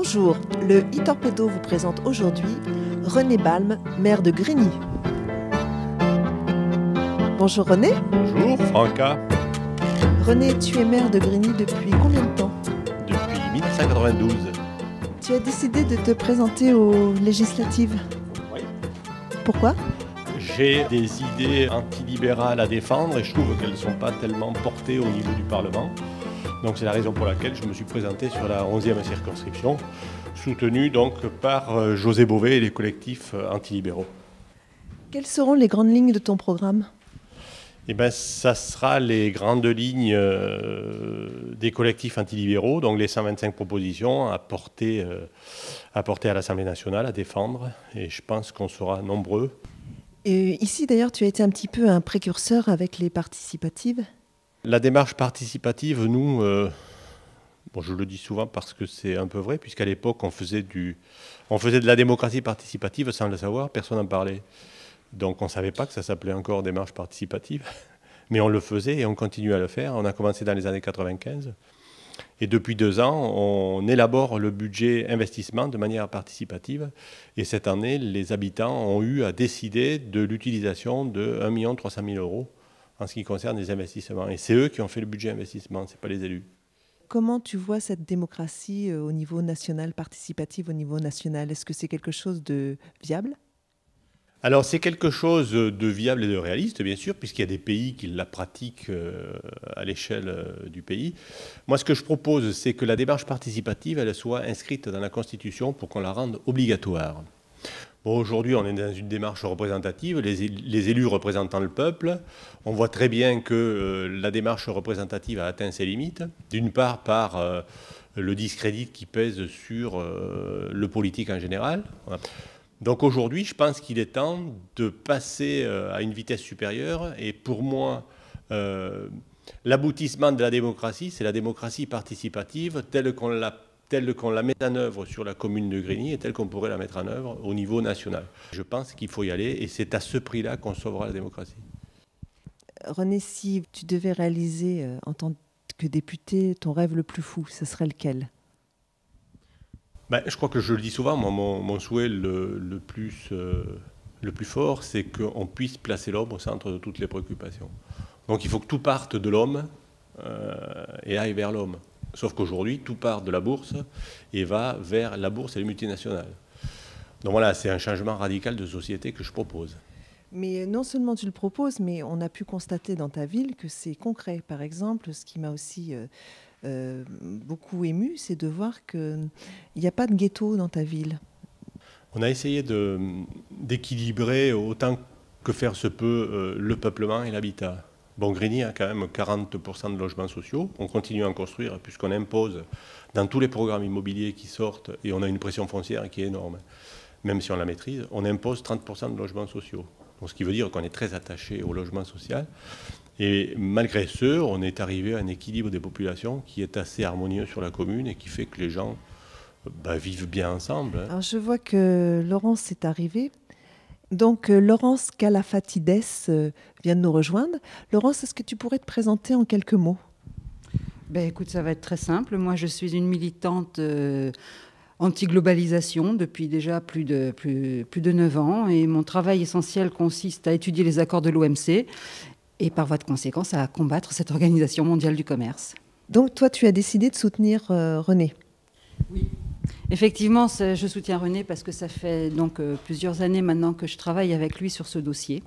Bonjour, le e-Torpedo vous présente aujourd'hui René Balme, maire de Grigny. Bonjour René. Bonjour Franca. René, tu es maire de Grigny depuis combien de temps? Depuis 1992. Tu as décidé de te présenter aux législatives. Oui. Pourquoi? J'ai des idées antilibérales à défendre et je trouve qu'elles ne sont pas tellement portées au niveau du Parlement. Donc c'est la raison pour laquelle je me suis présenté sur la 11e circonscription, soutenu donc par José Bové et les collectifs antilibéraux. Quelles seront les grandes lignes de ton programme? Eh bien, ça sera les grandes lignes des collectifs antilibéraux, donc les 125 propositions à porter à l'Assemblée nationale, à défendre, et je pense qu'on sera nombreux. Et ici d'ailleurs, tu as été un petit peu un précurseur avec les participatives. La démarche participative, nous, je le dis souvent parce que c'est un peu vrai, puisqu'à l'époque, on faisait de la démocratie participative sans le savoir, personne n'en parlait. Donc on ne savait pas que ça s'appelait encore démarche participative, mais on le faisait et on continue à le faire. On a commencé dans les années 95. Et depuis 2 ans, on élabore le budget investissement de manière participative. Et cette année, les habitants ont eu à décider de l'utilisation de 1 300 000 € en ce qui concerne les investissements. Et c'est eux qui ont fait le budget investissement, ce n'est pas les élus. Comment tu vois cette démocratie au niveau national, participative au niveau national? Est-ce que c'est quelque chose de viable? Alors c'est quelque chose de viable et de réaliste, bien sûr, puisqu'il y a des pays qui la pratiquent à l'échelle du pays. Moi, ce que je propose, c'est que la démarche participative, elle soit inscrite dans la Constitution pour qu'on la rende obligatoire. Bon, aujourd'hui, on est dans une démarche représentative, les élus représentant le peuple. On voit très bien que la démarche représentative a atteint ses limites, d'une part par le discrédit qui pèse sur le politique en général. Donc aujourd'hui, je pense qu'il est temps de passer à une vitesse supérieure. Et pour moi, l'aboutissement de la démocratie, c'est la démocratie participative telle qu'on la met en œuvre sur la commune de Grigny et telle qu'on pourrait la mettre en œuvre au niveau national. Je pense qu'il faut y aller et c'est à ce prix-là qu'on sauvera la démocratie. René, si tu devais réaliser en tant que député ton rêve le plus fou, ce serait lequel? Je crois que je le dis souvent, moi, mon souhait le plus fort, c'est qu'on puisse placer l'homme au centre de toutes les préoccupations. Donc il faut que tout parte de l'homme et aille vers l'homme. Sauf qu'aujourd'hui, tout part de la bourse et va vers la bourse et les multinationales. Donc voilà, c'est un changement radical de société que je propose. Mais non seulement tu le proposes, mais on a pu constater dans ta ville que c'est concret. Par exemple, ce qui m'a aussi beaucoup ému, c'est de voir qu'il n'y a pas de ghetto dans ta ville. On a essayé d'équilibrer autant que faire se peut le peuplement et l'habitat. Bon, Grigny a quand même 40% de logements sociaux. On continue à en construire puisqu'on impose dans tous les programmes immobiliers qui sortent, et on a une pression foncière qui est énorme, même si on la maîtrise, on impose 30% de logements sociaux. Donc, ce qui veut dire qu'on est très attaché au logement social. Et malgré ce, on est arrivé à un équilibre des populations qui est assez harmonieux sur la commune et qui fait que les gens vivent bien ensemble. Alors, je vois que Laurence est arrivée. Donc, Laurence Calafatides vient de nous rejoindre. Laurence, est-ce que tu pourrais te présenter en quelques mots? Écoute, ça va être très simple. Moi, je suis une militante anti-globalisation depuis déjà plus de 9 ans. Et mon travail essentiel consiste à étudier les accords de l'OMC et par voie de conséquence à combattre cette organisation mondiale du commerce. Donc, toi, tu as décidé de soutenir René? Oui. Effectivement, je soutiens René parce que ça fait donc plusieurs années maintenant que je travaille avec lui sur ce dossier.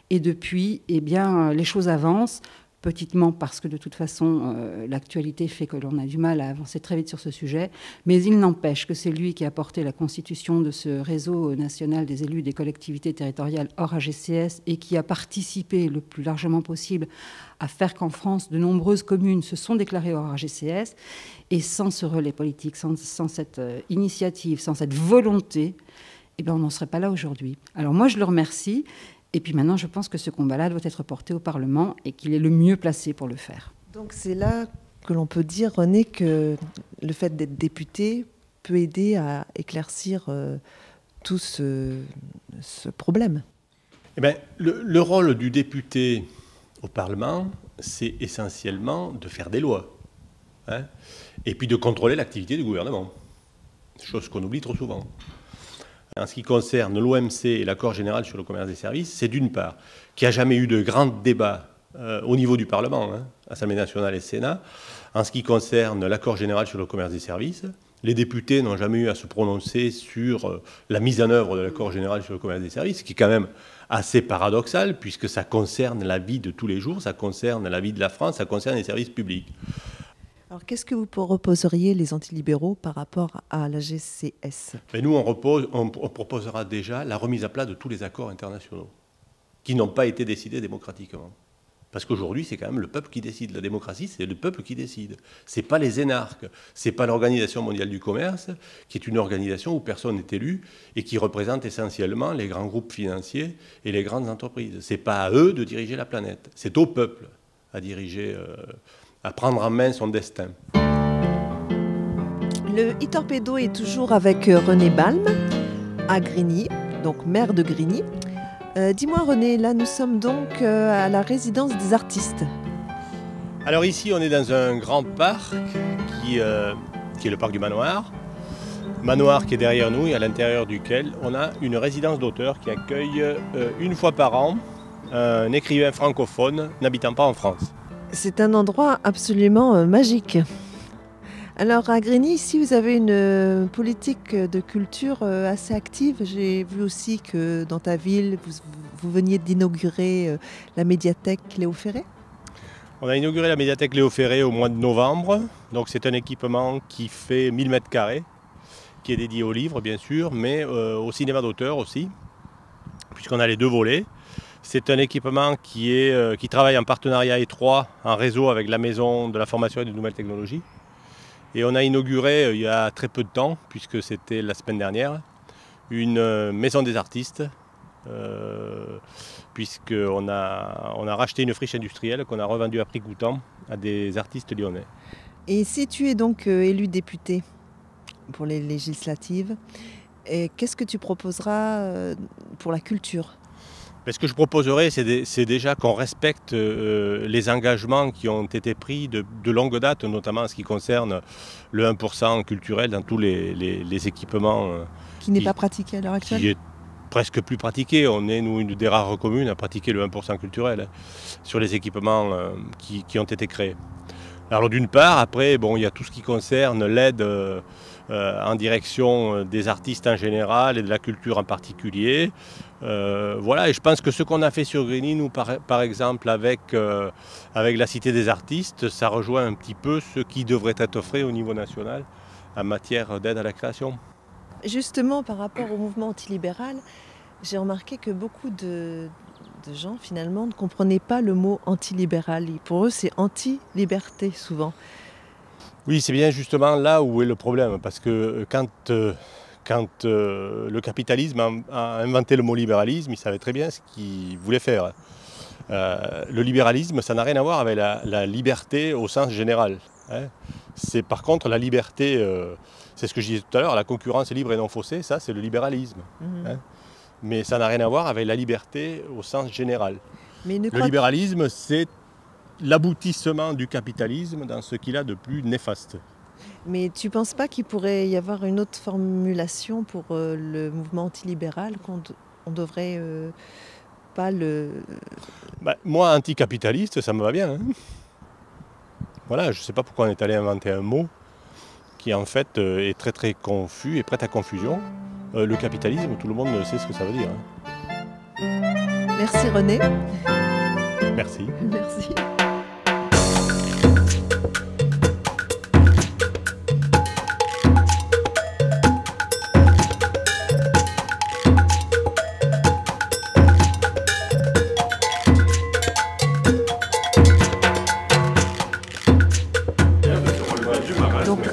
Et depuis, les choses avancent, petitement parce que de toute façon, l'actualité fait que l'on a du mal à avancer très vite sur ce sujet. Mais il n'empêche que c'est lui qui a porté la constitution de ce réseau national des élus des collectivités territoriales hors AGCS et qui a participé le plus largement possible à faire qu'en France, de nombreuses communes se sont déclarées hors AGCS. Et sans ce relais politique, sans cette initiative, sans cette volonté, on n'en serait pas là aujourd'hui. Alors moi, je le remercie. Et puis maintenant, je pense que ce combat-là doit être porté au Parlement et qu'il est le mieux placé pour le faire. Donc c'est là que l'on peut dire, René, que le fait d'être député peut aider à éclaircir tout ce problème. Le rôle du député au Parlement, c'est essentiellement de faire des lois, et puis de contrôler l'activité du gouvernement. chose qu'on oublie trop souvent. En ce qui concerne l'OMC et l'accord général sur le commerce des services, c'est d'une part qu'il n'y a jamais eu de grand débat au niveau du Parlement, Assemblée nationale et Sénat. En ce qui concerne l'accord général sur le commerce des services, les députés n'ont jamais eu à se prononcer sur la mise en œuvre de l'accord général sur le commerce des services, ce qui est quand même assez paradoxal, puisque ça concerne la vie de tous les jours, ça concerne la vie de la France, ça concerne les services publics. Alors, qu'est-ce que vous proposeriez, les antilibéraux, par rapport à la GCS? Mais nous, on proposera déjà la remise à plat de tous les accords internationaux qui n'ont pas été décidés démocratiquement. Parce qu'aujourd'hui, c'est quand même le peuple qui décide. La démocratie, c'est le peuple qui décide. Ce n'est pas les énarques, ce n'est pas l'Organisation mondiale du commerce, qui est une organisation où personne n'est élu et qui représente essentiellement les grands groupes financiers et les grandes entreprises. Ce n'est pas à eux de diriger la planète, c'est au peuple à diriger, à prendre en main son destin. Le e-torpedo est toujours avec René Balme, à Grigny, donc maire de Grigny. Dis-moi René, là nous sommes donc à la résidence des artistes. Alors ici on est dans un grand parc qui est le parc du Manoir. Manoir qui est derrière nous et à l'intérieur duquel on a une résidence d'auteurs qui accueille une fois par an un écrivain francophone n'habitant pas en France. C'est un endroit absolument magique. Alors à Grigny, ici, vous avez une politique de culture assez active. J'ai vu aussi que dans ta ville, vous veniez d'inaugurer la médiathèque Léo Ferré. On a inauguré la médiathèque Léo Ferré au mois de novembre. Donc c'est un équipement qui fait 1000 m², qui est dédié aux livres bien sûr, mais au cinéma d'auteur aussi, puisqu'on a les deux volets. C'est un équipement qui travaille en partenariat étroit, en réseau avec la Maison de la formation et des nouvelles technologies. Et on a inauguré il y a très peu de temps, puisque c'était la semaine dernière, une maison des artistes, puisqu'on a racheté une friche industrielle qu'on a revendue à prix coûtant à des artistes lyonnais. Et si tu es donc élu député pour les législatives, qu'est-ce que tu proposeras pour la culture ? Ce que je proposerais, c'est déjà qu'on respecte les engagements qui ont été pris de longue date, notamment en ce qui concerne le 1% culturel dans tous les équipements. Qui n'est pas pratiqué à l'heure actuelle ? Qui est presque plus pratiqué. On est, nous, une des rares communes à pratiquer le 1% culturel sur les équipements qui ont été créés. Alors d'une part, après, il y a tout ce qui concerne l'aide en direction des artistes en général et de la culture en particulier. Voilà, et je pense que ce qu'on a fait sur Grigny, nous, par exemple, avec la Cité des artistes, ça rejoint un petit peu ce qui devrait être offert au niveau national en matière d'aide à la création. Justement, par rapport au mouvement antilibéral, j'ai remarqué que beaucoup de gens, finalement, ne comprenaient pas le mot antilibéral. Pour eux, c'est anti-liberté, souvent. Oui, c'est bien justement là où est le problème, parce que quand le capitalisme a inventé le mot libéralisme, il savait très bien ce qu'il voulait faire. Le libéralisme, ça n'a rien à voir avec la liberté au sens général. C'est par contre la liberté, c'est ce que je disais tout à l'heure, la concurrence libre et non faussée, ça c'est le libéralisme. Mais ça n'a rien à voir avec la liberté au sens général. Le libéralisme, c'est l'aboutissement du capitalisme dans ce qu'il a de plus néfaste. Mais tu ne penses pas qu'il pourrait y avoir une autre formulation pour le mouvement antilibéral, qu'on devrait pas le... Moi, anticapitaliste, ça me va bien. Voilà, je ne sais pas pourquoi on est allé inventer un mot qui en fait est très très confus et prêt à confusion. Le capitalisme, tout le monde sait ce que ça veut dire. Merci René. Merci. Merci.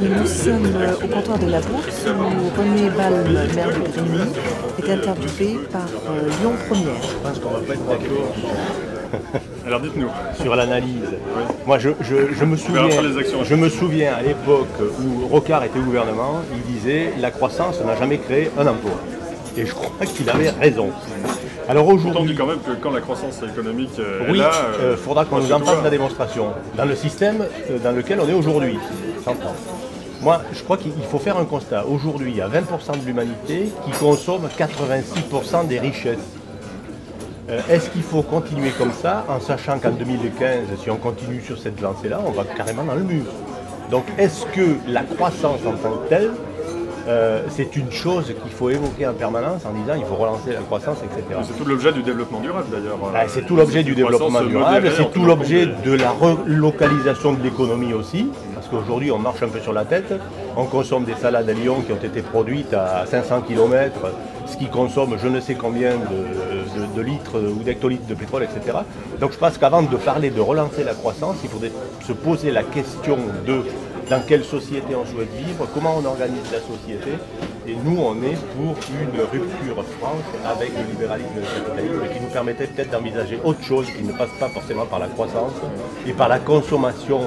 Nous sommes au comptoir de la Bourse où René Balme, maire de Grigny, est interviewé par Lyon Première. Je pense qu'on ne va pas être d'accord. Alors dites-nous. Sur l'analyse. Oui. Moi je me souviens à l'époque où Rocard était au gouvernement, il disait la croissance n'a jamais créé un emploi. Et je crois qu'il avait raison. Alors aujourd'hui, on dit quand même que quand la croissance économique est oui, là, il faudra qu'on nous en fasse la démonstration. Dans le système dans lequel on est aujourd'hui, sans France. Moi, je crois qu'il faut faire un constat. Aujourd'hui, il y a 20% de l'humanité qui consomme 86% des richesses. Est-ce qu'il faut continuer comme ça, en sachant qu'en 2015, si on continue sur cette lancée-là, on va carrément dans le mur? Donc, est-ce que la croissance en tant que telle, c'est une chose qu'il faut évoquer en permanence en disant il faut relancer la croissance, etc. C'est tout l'objet du développement durable d'ailleurs. C'est tout l'objet du développement durable, c'est tout l'objet de la relocalisation de l'économie aussi, parce qu'aujourd'hui on marche un peu sur la tête, on consomme des salades à Lyon qui ont été produites à 500 km, ce qui consomme je ne sais combien de litres ou d'hectolitres de pétrole, etc. Donc je pense qu'avant de parler de relancer la croissance, il faudrait se poser la question de dans quelle société on souhaite vivre, comment on organise la société. Et nous, on est pour une rupture franche avec le libéralisme et le capitalisme qui nous permettait peut-être d'envisager autre chose qui ne passe pas forcément par la croissance et par la consommation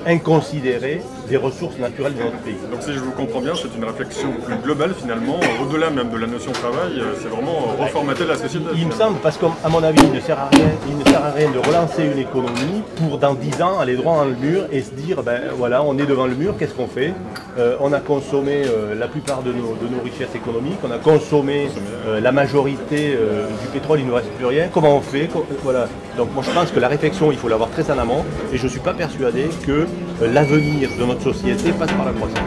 inconsidérée des ressources naturelles de notre pays. Donc si je vous comprends bien, c'est une réflexion plus globale finalement, au-delà même de la notion de travail, c'est vraiment reformater la société. Il me semble, parce qu'à mon avis, il ne sert à rien de relancer une économie pour dans 10 ans aller droit dans le mur et se dire, ben voilà, on est devant le mur, qu'est-ce qu'on fait? On a consommé la plupart de nos richesses économiques, on a consommé la majorité du pétrole, il ne nous reste plus rien, comment on fait? Voilà. Donc moi je pense que la réflexion, il faut l'avoir très en amont et je ne suis pas persuadé que l'avenir de notre société passe par la croissance.